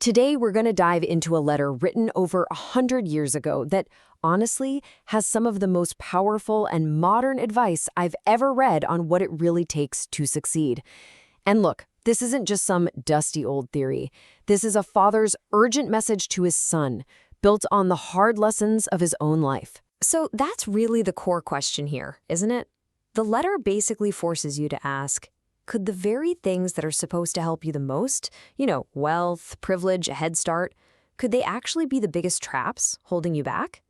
Today, we're going to dive into a letter written over 100 years ago that, honestly, has some of the most powerful and modern advice I've ever read on what it really takes to succeed. And look, this isn't just some dusty old theory. This is a father's urgent message to his son, built on the hard lessons of his own life. So that's really the core question here, isn't it? The letter basically forces you to ask, could the very things that are supposed to help you the most, wealth, privilege, a head start, could they actually be the biggest traps holding you back?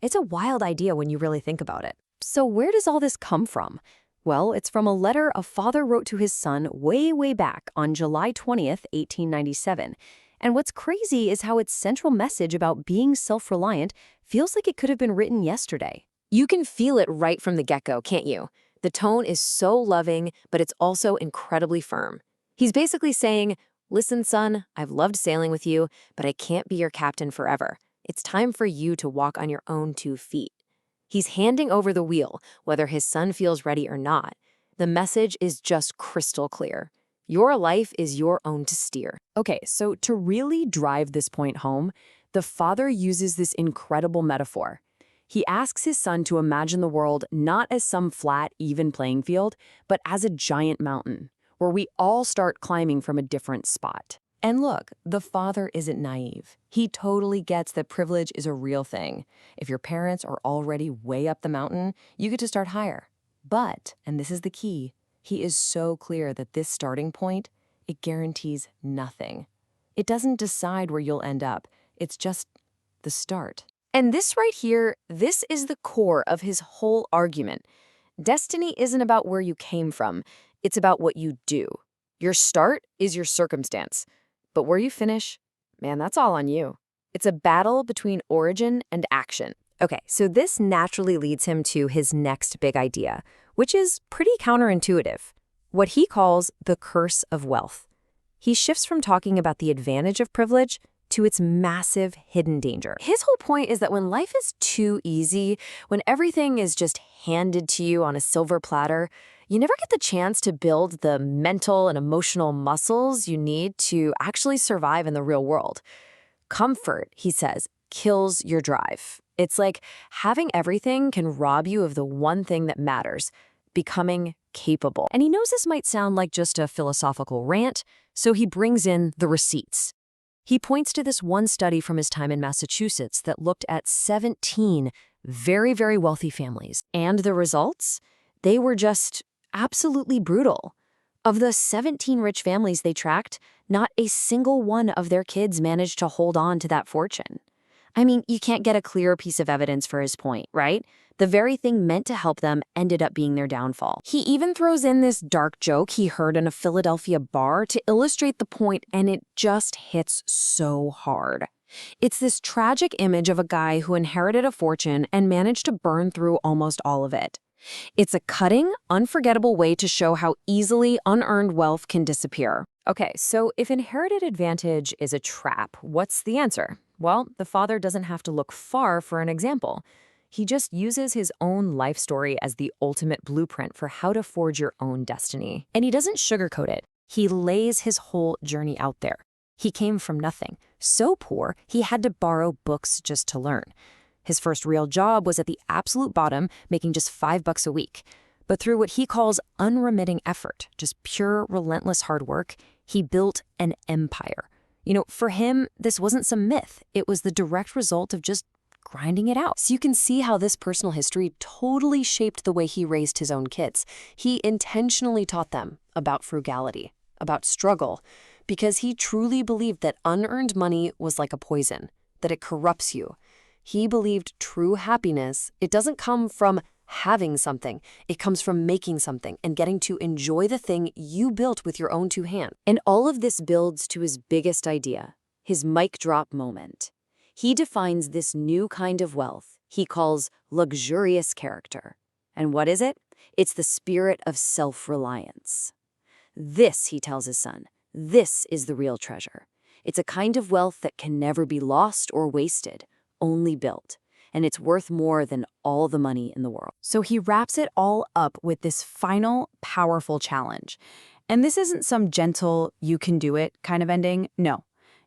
It's a wild idea when you really think about it. So where does all this come from? Well, it's from a letter a father wrote to his son way, way back on July 20th, 1897. And what's crazy is how its central message about being self-reliant feels like it could have been written yesterday. You can feel it right from the get-go, can't you? The tone is so loving, but it's also incredibly firm. He's basically saying, listen, son, I've loved sailing with you, but I can't be your captain forever. It's time for you to walk on your own 2 feet. He's handing over the wheel, whether his son feels ready or not. The message is just crystal clear. Your life is your own to steer. Okay, so to really drive this point home, the father uses this incredible metaphor. He asks his son to imagine the world not as some flat, even playing field, but as a giant mountain, where we all start climbing from a different spot. And look, the father isn't naive. He totally gets that privilege is a real thing. If your parents are already way up the mountain, you get to start higher. But, and this is the key, he is so clear that this starting point, it guarantees nothing. It doesn't decide where you'll end up. It's just the start. And this right here, this is the core of his whole argument. Destiny isn't about where you came from. It's about what you do. Your start is your circumstance. But where you finish, man, that's all on you. It's a battle between origin and action. Okay, so this naturally leads him to his next big idea, which is pretty counterintuitive. What he calls the curse of wealth. He shifts from talking about the advantage of privilege to its massive hidden danger. His whole point is that when life is too easy, when everything is just handed to you on a silver platter, you never get the chance to build the mental and emotional muscles you need to actually survive in the real world. Comfort, he says, kills your drive. It's like having everything can rob you of the one thing that matters, becoming capable. And he knows this might sound like just a philosophical rant, so he brings in the receipts. He points to this one study from his time in Massachusetts that looked at 17 very, very wealthy families. And the results? They were just absolutely brutal. Of the 17 rich families they tracked, not a single one of their kids managed to hold on to that fortune. I mean, you can't get a clearer piece of evidence for his point, right? The very thing meant to help them ended up being their downfall. He even throws in this dark joke he heard in a Philadelphia bar to illustrate the point, and it just hits so hard. It's this tragic image of a guy who inherited a fortune and managed to burn through almost all of it. It's a cutting, unforgettable way to show how easily unearned wealth can disappear. Okay, so if inherited advantage is a trap, what's the answer? Well, the father doesn't have to look far for an example. He just uses his own life story as the ultimate blueprint for how to forge your own destiny. And he doesn't sugarcoat it. He lays his whole journey out there. He came from nothing, so poor he had to borrow books just to learn. His first real job was at the absolute bottom, making just $5 a week. But through what he calls unremitting effort, just pure, relentless hard work, he built an empire. For him, this wasn't some myth. It was the direct result of just grinding it out. So you can see how this personal history totally shaped the way he raised his own kids. He intentionally taught them about frugality, about struggle, because he truly believed that unearned money was like a poison, that it corrupts you. He believed true happiness, it doesn't come from having something. It comes from making something and getting to enjoy the thing you built with your own 2 hands. And all of this builds to his biggest idea, his mic drop moment. He defines this new kind of wealth he calls luxurious character. And what is it? It's the spirit of self-reliance. This, he tells his son, this is the real treasure. It's a kind of wealth that can never be lost or wasted, only built. And it's worth more than all the money in the world. So he wraps it all up with this final, powerful challenge. And this isn't some gentle, you can do it kind of ending. No.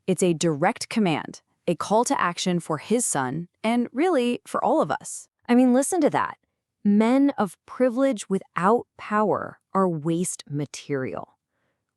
It's a direct command, a call to action for his son, and really for all of us. I mean, listen to that. Men of privilege without power are waste material.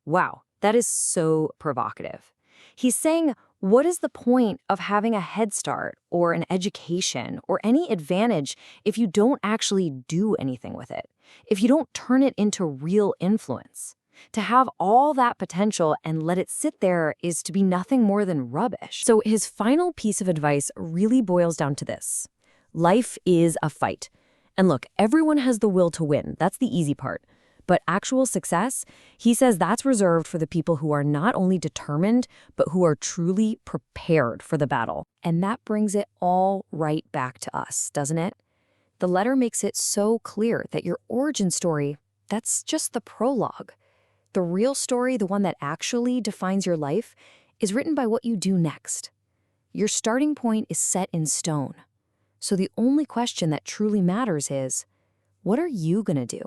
Wow, that is so provocative. He's saying, what is the point of having a head start or an education or any advantage if you don't actually do anything with it? If you don't turn it into real influence? To have all that potential and let it sit there is to be nothing more than rubbish. So his final piece of advice really boils down to this. Life is a fight. And look, everyone has the will to win. That's the easy part. But actual success, he says that's reserved for the people who are not only determined, but who are truly prepared for the battle. And that brings it all right back to us, doesn't it? The letter makes it so clear that your origin story, that's just the prologue. The real story, the one that actually defines your life, is written by what you do next. Your starting point is set in stone. So the only question that truly matters is, what are you going to do?